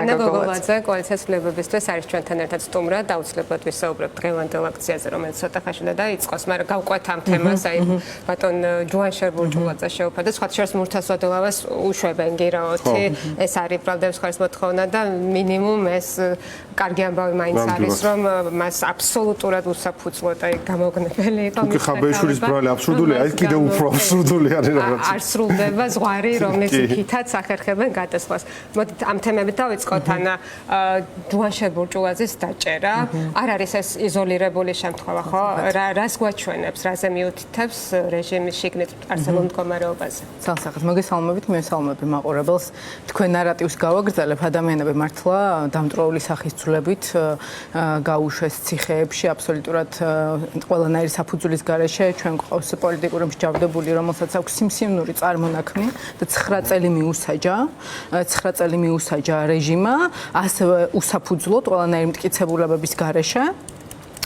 ანა გოგოლაძე კოალიციას ცვლილებებისთვის არის ჩვენთან ერთად სტუმრად, აუცილებლად ვისაუბრებთ დღევანდელ აქციაზე, რომელიც ცოტა ხანში უნდა დაიწყოს, მაგრამ გავყვეთ ამ თემას, აი ბატონ ჯუან შერბურჯულაძე შეუფერდა, სხვა შორის მურთას ვადოლავას უშვებენ გირაოთი, ეს არის ბრალდების ხარის მოთხოვნა და მინიმუმ ეს კარგი ამბავი მაინც არის, რომ მას აბსოლუტურად უსაფუძვლოდ აი გამოგნებელი იყო. თუ ხაბეიშვილის ბრალი აბსურდულია, ეს კიდევ უფრო აბსურდული არის რაღაც. არ სრულდება ზღვარი, რომლის იქითაც ახერხებენ გადასვლას. მოდით ამ თემებით დავიწყოთ, ანა ჯუან შერბურჯულაძის დაჭერა. არ არის ეს იზოლირებული შემთხვევა, ხო? რას გვაჩვენებს, რაზე მიუთითებს რეჟიმის შიგნით არსებულ მდგომარეობაზე? ცალსახად მოგესალმებით, მივესალმები მაყურებელს. თქვენ ნარატივს გავაგრძელებ, ადამიანები მართლა დამტვრეული სახის ცვლებით გაუშვეს ციხეებში, აბსოლუტურად ყველანაირი საფუძვლის გარეშე ჩვენ გვყავს პოლიტიკური მსჯავრდებული, რომელსაც აქვს სიმსივნური წარმონაქმნი და 9 წელი მიუსაჯა რეჟიმმა, ასევე უსაფუძვლოდ ყველანაირი მტკიცებულებების გარეშე.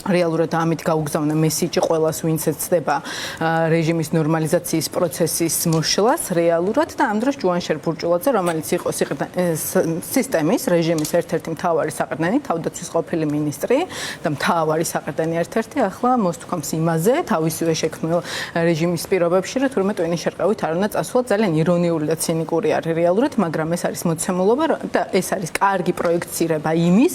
რეალურად ამით გაუგზავნა მესიჯი ყველას, ვინც ეცდება რეჟიმის ნორმალიზაციის პროცესის მოშლას რეალურად და ამ დროს ჯუან შერბურჯულაძე, რომელიც იყო სისტემის რეჟიმის ერთ-ერთი მთავარი საყრდენი, თავდაცვის ყოფილი მინისტრი და მთავარი საყრდენი ერთ-ერთი, ახლა მოსთქვამს იმაზე თავისივე შექმნილ რეჟიმის პირობებში, რომ თურმე ტვინი შერყევით არ უნდა წასულა. ძალიან ირონიული და ცინიკური არის რეალურად, მაგრამ ეს არის მოცემულობა და ეს არის კარგი პროექცირება იმის,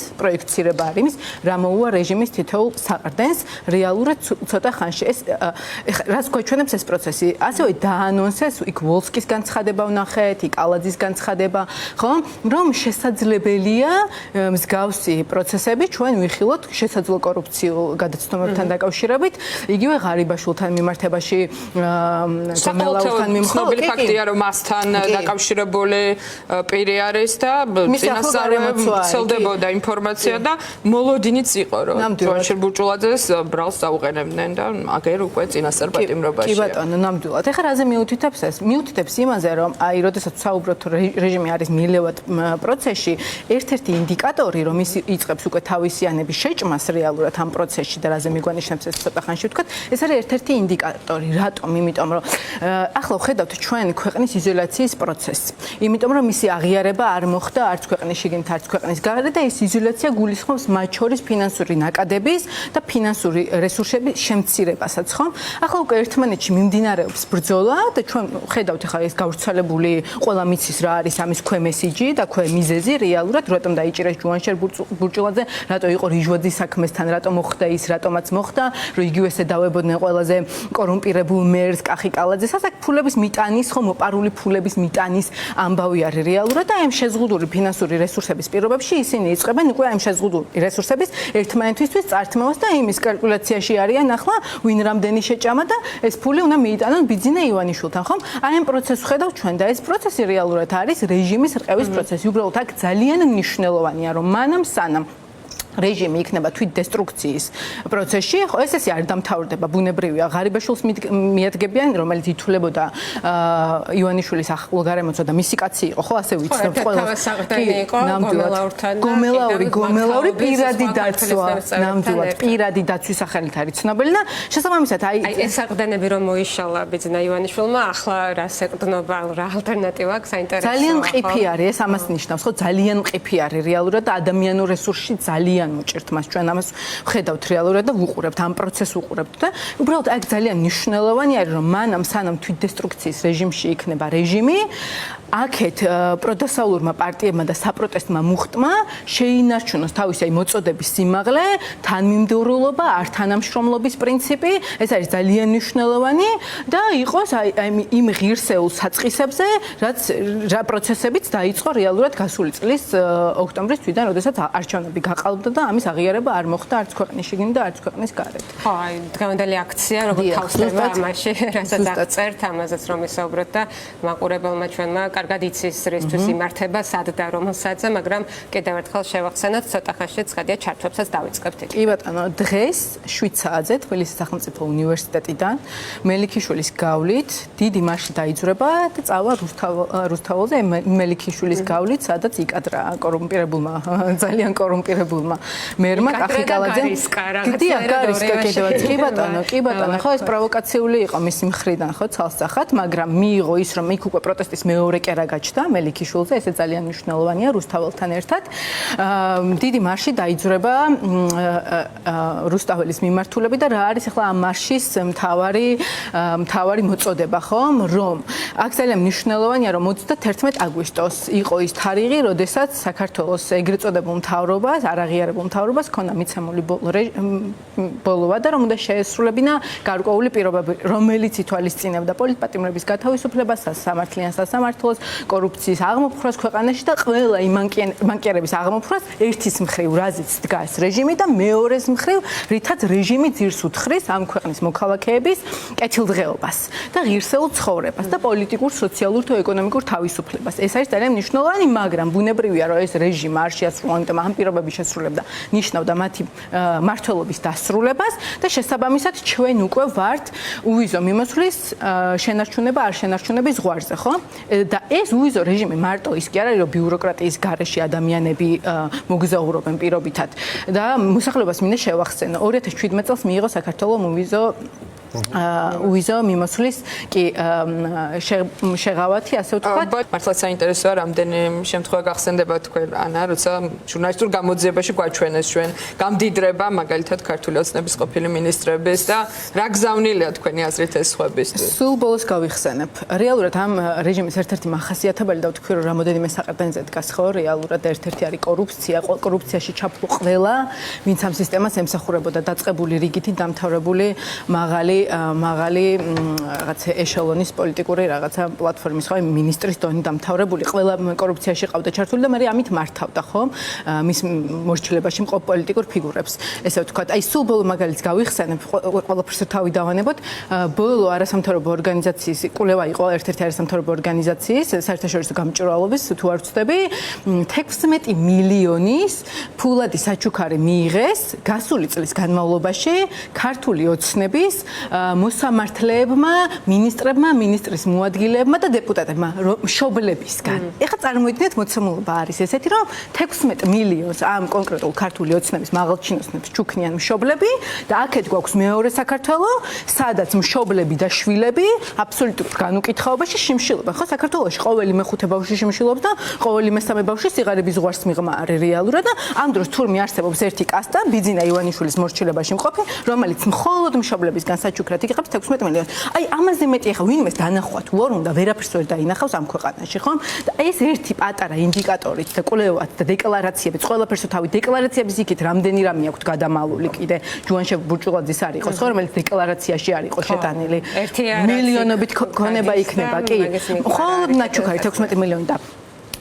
რა მოუვა რეჟიმის თითოეულ საყრდენს რეალურად ცოტა ხანში ეს რას გვაჩვენებს ეს პროცესი ასევე დაანონსეს იქ ვოლსკის განცხადება ვნახეთ იქ ალაძის განცხადება ხო რომ შესაძლებელია მსგავსი პროცესები ჩვენ ვიხილოთ შესაძლო კორუფციულ გადაცნობებთან დაკავშირებით იგივე ღარიბაშვილთან მიმართებაში გომელაურთან მიმხდომელი ფაქტია რომ მასთან დაკავშირებული პირი არის და წინასწარ ცელდებოდა ინფორმაცია და მოლოდინიც იყო რომ ბურჯულაძეს ბრალს დაუყენებდნენ და აგერ უკვე წინასწარ პატიმრობაშია. კი ბატონო, ნამდვილად. ეხლა რაზე მიუთითებს ეს? მიუთითებს იმაზე, რომ აი, როდესაც საუბრობთ რეჟიმი არის მილევად პროცესში, ერთ-ერთი ინდიკატორი, რომ ის იწყებს უკვე თავისიანების შეჭმას რეალურად ამ პროცესში და რაზე მიგვანიშნებს ეს ცოტა ხანში ვთქვათ, ეს არის ერთ-ერთი ინდიკატორი. რატომ? იმიტომ რომ ახლა ვხედავთ ჩვენ ქვეყნის იზოლაციის პროცესს. იმიტომ რომ მისი აღიარება არ მოხდა არც ქვეყნის შიგნით, არც ქვეყნის გარეთ და ეს იზოლაცია გულისხმობს მათ შორის ფინანსური ნაკადების და ფინანსური რესურსების შემცირებასაც, ხო? ახლა უკვე ერთმანეთში მიმდინარეობს ბრძოლა და ჩვენ ხედავთ ახლა ეს გავრცელებული ყველა მიცის რა არის ამის ქვემესიჯი და ქვემიზეზი რეალურად რატომ დაიჭირეს ჯუან შერბურჯულაძე, რატო იყო რიჟვაძის საქმესთან, რატომ მოხდა ის, რატომაც მოხდა, რომ იგივე დავებოდნენ ყველაზე კორუმპირებულ მერს კახიკალაძეს, ასაკ ფულების მიტანის, ხო, მოპარული ფულების მიტანის ამბავი არის რეალურად და ამ შეზღუდული ფინანსური რესურსების პირობებში ისინი იწყებენ უკვე ამ შეზღუდული რესურსების ერთმანეთისთვის წართმევას და იმის კალკულაციაში არიან ახლა ვინ რამდენი შეჭამა და ეს ფული უნდა მიიტანონ ბიძინა ივანიშვილთან, ხომ? აი ამ პროცესს ხედავთ ჩვენ და ეს პროცესი რეალურად არის რეჟიმის რყევის პროცესი. უბრალოდ აქ ძალიან მნიშვნელოვანია რომ მანამ სანამ რეჟიმი იქნება თვით დესტრუქციის პროცესში, ხო ეს არ დამთავრდება, ბუნებრივია. ღარიბაშვილს მიადგებიან, რომელიც ითვლებოდა ივანიშვილის ახლო გარემოცვა და მისი კაცი იყო, ხო ასე ვიცნობთ ყველა საყრდენი იყო გომელაური პირადი დაცვა, ნამდვილად პირადი დაცვის სახელით არის ცნობილი და შესაბამისად აი ეს საყრდენები რომ მოიშალა ბიძინა ივანიშვილმა, ახლა რას ეკდნობა, რა ალტერნატივა აქვს საინტერესოა. ძალიან მყიფი არის, ეს ამას ნიშნავს, ხო ძალიან მყიფი არის რეალურად და ადამიანურ რესურსში ძალიან მოჭერთ მას ჩვენ ამას ვხედავთ რეალურად და ვუყურებთ ამ პროცესს ვუყურებთ და უბრალოდ აქ ძალიან მნიშვნელოვანი არის რომ მანამ სანამ თვით დესტრუქციის რეჟიმში იქნება რეჟიმი აქეთ პროდასავლურმა პარტიებმა და საპროტესტმა მუხტმა შეინარჩუნოს თავისი აი მოწოდების სიმაღლე, თანმიმდევრულობა, ართანამშრომლობის პრინციპი, ეს არის ძალიან მნიშვნელოვანი და იყოს აი იმ ღირსეულ საწყისებზე, რაც რა პროცესებიც დაიწყო რეალურად გასული წლის ოქტომბრის თვიდან, როდესაც არჩევნები გაყალბდა და ამის აღიარება არ მოხდა არც ქვეყნის შიგნით და არც ქვეყნის გარეთ. ხო, აი დღევანდელი აქცია როგორ თავსდება ამაში, რასაც აღწერთ, ამაზეც რომ ისაუბროთ და მაყურებელმა ჩვენმა კარგად იცის რისთვის იმართება, სად და რომელ საათზე, მაგრამ კიდევ ერთხელ შევახსენოთ, ცოტა ხანში ცხადია ჩართვებსაც დავიწყებთ. კი ბატონო, დღეს 7 საათზე თბილისის სახელმწიფო უნივერსიტეტიდან მელიქიშვილის გავლით დიდი მარში დაიძვრება და წავა რუსთაველზე მელიქიშვილის გავლით, სადაც იკადრა კორუმპირებულმა, ძალიან კორუმპირებულმა მერმა კახიკალაძემ. კი ბატონო, ხო ეს პროვოკაციული იყო მისი მხრიდან, ხო, ცალსახად, მაგრამ მიიღო ის, რომ იქ უკვე პროტესტის მეორე კერა გაჩნდა მელიქიშვილზე, ესე ძალიან მნიშვნელოვანია რუსთაველთან ერთად. დიდი მარში დაიძვრება რუსთაველის მიმართულებით და რა არის ახლა ამ მარშის მთავარი მოწოდება, ხომ? რომ აქ ძალიან მნიშვნელოვანია, რომ 31 აგვისტოს იყო ის თარიღი, როდესაც საქართველოს ეგრეთ წოდებულ მთავრობას, არაღიარებულ მთავრობას ქონდა მიცემული ბოლოვა და რომ უნდა შეესრულებინა გარკვეული პირობები, რომელიც ითვალისწინებდა პოლიტპატიმრების გათავისუფლებას, სამართლიან სასამართლოს, კორუფციის აღმოფხვრას ქვეყანაში და ყველა იმ მანკიერების აღმოფხვრას ერთის მხრივ, რაზეც დგას რეჟიმი და მეორეს მხრივ, რითაც რეჟიმი ძირს უთხრის ამ ქვეყნის მოქალაქეების კეთილდღეობას და ღირსეულ ცხოვრებას და პოლიტიკურ, სოციალურ თუ ეკონომიკურ თავისუფლებას. ეს არის ძალიან მნიშვნელოვანი, მაგრამ ბუნებრივია, რომ ეს რეჟიმი არ შეასრულებდა ამ პირობების შესრულებდა, ნიშნავდა მათი მმართველობის დასრულებას და შესაბამისად ჩვენ უკვე ვართ უვიზო მიმოსვლის შენარჩუნება არ შენარჩუნების ზღვარზე, ხო? და ეს უვიზო რეჟიმი მარტო ის კი არ არის, რომ ბიუროკრატიის გარეშე ადამიანები მოგზაურობენ პირობითად და მოსახლეობას მინდა შევახსენო 2017 წელს მიიღო საქართველოს უვიზო მიმოსვლის კი შეღავათი, ასე ვთქვათ. მართლაც საინტერესოა, რამდენი შემთხვევა გახსენდება თქვენ, ანა, როცა ჟურნალისტურ გამოძიებაში გვაჩვენეს ჩვენ გამდიდრება, მაგალითად, ქართული ოცნების ყოფილი მინისტრების და რა გზავნილია თქვენი აზრით ეს სხვებისთვის? სულ ბოლოს გავიხსენებ. რეალურად ამ რეჟიმის ერთ-ერთი მახასიათებელი და ვთქვი, რომ რამოდენიმე საყრდენზე დგას, ხო, რეალურად ერთ-ერთი არის კორუფცია, კორუფციაში ჩაფლუ ყველა, ვინც ამ სისტემას ემსახურებოდა დაწყებული რიგითი დამთავრებული მაღალი რაღაც ეშელონის პოლიტიკური რაღაცა პლატფორმის ხო მინისტრის დონე დამთავრებული ყველა კორუფციაში ყავდა ჩართული და მე ამით მართავდა ხო მის მორჩილებაში მყოფ პოლიტიკურ ფიგურებს ესე ვთქვათ აი სულ ბოლო მაგალითს გავიხსენებ ყველაფერს თავი დავანებოთ ბოლო არასამთავრობო ორგანიზაციის კვლევა იყო ერთ-ერთი არასამთავრობო ორგანიზაციის საერთაშორისო გამჭვირვალობის თუ არ ვცდები 16 მილიონის ფულადი საჩუქარი მიიღეს გასული წლის განმავლობაში ქართული ოცნების მოსამართლეებმა, მინისტრებმა, მინისტრის მოადგილეებმა და დეპუტატებმა მშობლებისგან. ეხლა წარმოიდგინეთ მოცემულობა არის ესეთი, რომ 16 მილიონს ამ კონკრეტულ ქართული ოცნების მაღალჩინოსნებს ჩუქნიან მშობლები და აქეთ გვაქვს მეორე საქართველო, სადაც მშობლები და შვილები აბსოლუტურ განუკითხაობაში შიმშილობენ. ხო, საქართველოში ყოველი მეხუთე ბავშვი შიმშილობს და ყოველი მესამე ბავშვი სიღარიბის ზღვარს მიღმა არის რეალურად და ამ დროს თურმე არსებობს ერთი კასტა, ბიძინა ივანიშვილის მორჩილებაში მყოფი, რომელიც მხოლოდ მშობლებისგან საჩუქრად იღებს 16 მილიონს. აი ამაზე მეტი ახლა ვინმეს დანახვათ უარ უნდა ვერაფერს ვერ დაინახავს ამ ქვეყანაში, ხო? და ეს ერთი პატარა ინდიკატორით და კვლევად და დეკლარაციებით, ყველაფერს თავი დეკლარაციების იქით რამდენი რამე აქვს გადამალული კიდე ჯუანშევ ბურჭულაძის არ იყოს, ხო, რომელიც დეკლარაციაში არ იყო შეტანილი. მილიონობით ქონება იქნება, კი. მხოლოდ ნაჩუქარი 16 მილიონი და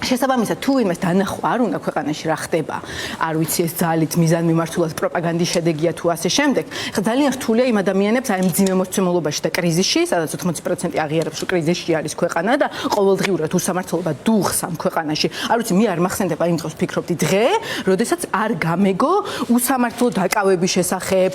შესაბამისად თუ ვინმეს დანახვა არ უნდა ქვეყანაში რა ხდება არ ვიცი ეს ძალით მიზანმიმართულად პროპაგანდის შედეგია თუ ასე შემდეგ ხა ძალიან რთულია იმ ადამიანებს აი მძიმე მოსწმულობაში და კრიზისში სადაც 80% აღიარებს რომ კრიზისში არის ქვეყანა და ყოველდღიურად უსამართლობა დუხს ამ ქვეყანაში არ ვიცი მე არ მახსენდება იმ დროს ვფიქრობდი დღე როდესაც არ გამეგო უსამართლო დაკავების შესახებ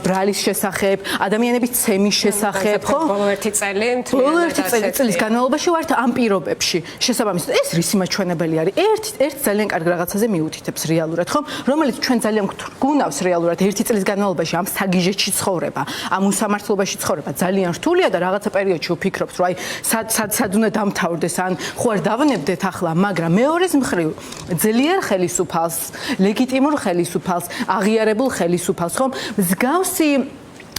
ბრალის შესახებ ადამიანების ცემის შესახებ ხო ბოლო ერთი წლის განმავლობაში ვართ ამ პირობებში შესაბამისად ეს რისი ჩვენებელი არის ერთ ძალიან კარგ რაღაცაზე მიუთითებს რეალურად ხომ რომელიც ჩვენ ძალიან გუნავს რეალურად ერთი წლის განმავლობაში ამ საგიჟეთში ცხოვრება ამ უსამართლობაში ცხოვრება ძალიან რთულია და რაღაცა პერიოდში ვფიქრობთ რომ აი სად უნდა დამთავრდეს ან ხო არ დავნებდეთ ახლა მაგრამ მეორეს მხრივ ძლიერ ხელისუფალს ლეგიტიმურ ხელისუფალს აღიარებულ ხელისუფალს ხომ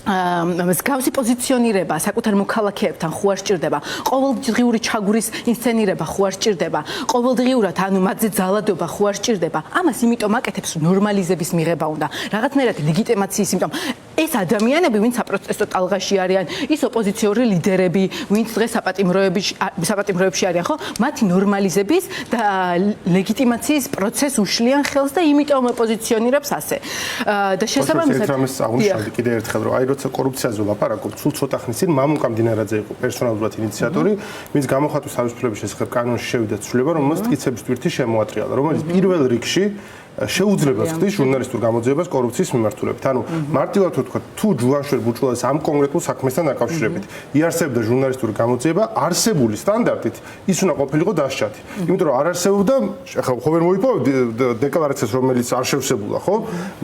მსგავსი პოზიციონირება საკუთარ მოქალაქეებთან ხო არ სჭირდება ყოველდღიური ჩაგურის ინსცენირება ხო არ სჭირდება ყოველდღიურად ანუ მათზე ძალადობა ხო არ სჭირდება ამას იმიტომ აკეთებს ნორმალიზების მიღება უნდა რაღაცნაირად ლეგიტიმაციის იმიტომ ეს ადამიანები ვინც საპროტესტო ტალღაში არიან ის ოპოზიციური ლიდერები ვინც დღეს საპატიმროებში არიან ხო მათი ნორმალიზების და ლეგიტიმაციის პროცესს უშლიან ხელს და იმიტომ ოპოზიციონირებს ასე და შესაბამისად კიდე ერთხელ რომ აი როცა კორუფციაზე ვლაპარაკობ, სულ ცოტა ხნის წინ მამუკა მდინარაძე იყო პერსონალურად ინიციატორი, ვინც გამოხატვის თავისუფლების შესახებ კანონში შევიდა ცვლილება, რომელსაც მტკიცების ტვირთი შემოატრიალა, რომელიც პირველ რიგში შეუძლებას ხდის ჟურნალისტურ გამოძიებას კორუფციის მიმართულებით. ანუ მარტივად ვთქვათ, თუ ჯუანშერ ბუჭულაძეს ამ კონკრეტულ საქმესთან დაკავშირებით იარსებდა ჟურნალისტური გამოძიება, არსებული სტანდარტით ის უნდა ყოფილიყო დასჯათი. იმიტომ რომ არ არსებობდა, ახლა ხო ვერ მოიპოვა დეკლარაციას, რომელიც არ შევსებულა, ხო?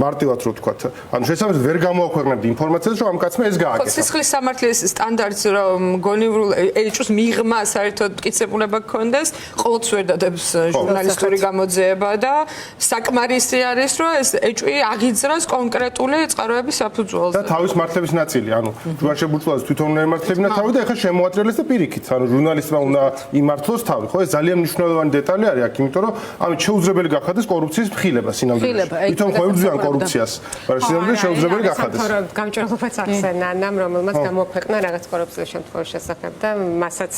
მარტივად რო ვთქვათ. ანუ შესაბამისად ვერ გამოაქვეყნებდი ინფორმაციას, რომ ამ კაცმა ეს გააკეთა. სისხლის სამართლის სტანდარტს რომ გონივრულ ეჭვს მიღმა საერთოდ მტკიცებულება გქონდეს, ყოველთვის ვერ დადებს ჟურნალისტური გამოძიება და საკმარისი არის, რომ ეს ეჭვი აღიძრას კონკრეტული წყაროების საფუძველზე. და თავის მართლების ნაწილი, ანუ ჯუანშერ ბუჭულაძეს თვითონ უნდა ემართლებინა თავი და ეხლა შემოატრიალეს და პირიქით, ანუ ჟურნალისტმა უნდა იმართლოს თავი, ხო? ეს ძალიან მნიშვნელოვანი დეტალი არის აქ, იმიტომ რომ ამით შეუძლებელი გახადეს კორუფციის მხილება სინამდვილეში. თვითონ ხო ებრძვიან კორუფციას, მაგრამ სინამდვილეში შეუძლებელი გახადეს. გამჭრელობაც ახსენა ანამ, რომელმაც გამოქვეყნა რაღაც კორუფციის შემთხვევის შესახებ და მასაც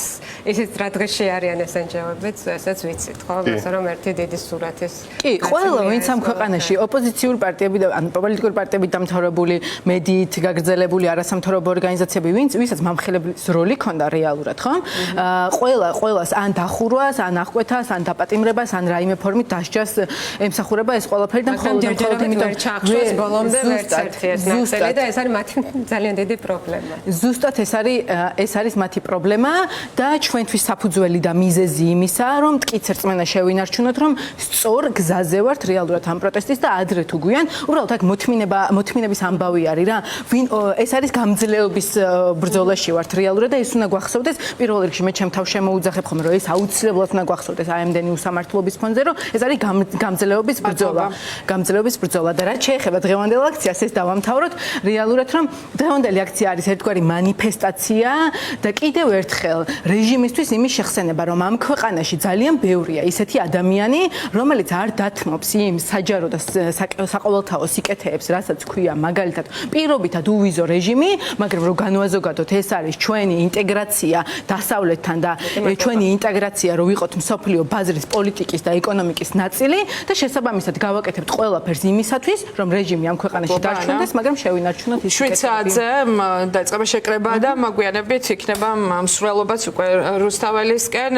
ისიც რა დღეში არიან ესენჯეობიც, ესაც ვიცით, ხო? მასე რომ ერთი დიდი სურათის. კი, ყველა ვინც ამ ქვეყანაში ოპოზიციური პარტიები და ან პოლიტიკური პარტიები დამთავრებული, მედიით გაგრძელებული არასამთავრობო ორგანიზაციები, ვისაც მამხილების როლი ქონდა რეალურად, ხო? ყველას ან დახურვას, ან აღკვეთას, ან დაპატიმრებას, ან რაიმე ფორმით დასჯას ემსახურება ეს ყველაფერი და მხოლოდ იმიტომ ჩახშოს ბოლომდე ვერც ერთი ეს ნაწილი და ეს არის მათი ძალიან დიდი პრობლემა. ზუსტად ეს არის მათი პრობლემა და ჩვენთვის საფუძველი და მიზეზი იმისა, რომ მტკიცე რწმენა შევინარჩუნოთ, რომ სწორ გზაზე ვართ რეალურად ამ პროტესტის და ადრე თუ გვიან, უბრალოდ აქ მოთმინების ამბავი არის რა. ეს არის გამძლეობის ბრძოლაში ვართ რეალურად და ეს უნდა გვახსოვდეს პირველ რიგში მე ჩემ თავს შემოუძახებ ხომ რომ ეს აუცილებლად უნდა გვახსოვდეს აემდენი უსამართლობის ფონზე რომ ეს არის გამძლეობის ბრძოლა. გამძლეობის ბრძოლა და რაც შეეხება დღევანდელ აქციას ეს დავამთავროთ რეალურად რომ დღევანდელი აქცია არის ერთგვარი მანიფესტაცია და კიდევ ერთხელ რეჟიმისთვის იმის შეხსენება რომ ამ ქვეყანაში ძალიან ბევრია ისეთი ადამიანი რომელიც არ დათმობს იმ საჯარო და საყოველთაო სიკეთეებს რასაც ქვია მაგალითად პირობითად უვიზო რეჟიმი მაგრამ რომ განვაზოგადოთ ეს არის ჩვენი ინტეგრაცია დასავლეთთან და ჩვენი ინტეგრაცია რომ ვიყოთ მსოფლიო ბაზრის პოლიტიკის და ეკონომიკის ნაწილი და შესაბამისად გავაკეთებთ ყველაფერს იმისათვის რომ რეჟიმი ამ ქვეყანაში დარჩენდეს მაგრამ შევინარჩუნოთ ის შვიცარიაზე დაიწყება შეკრება და მოგვიანებით იქნება მსვლელობაც უკვე რუსთაველისკენ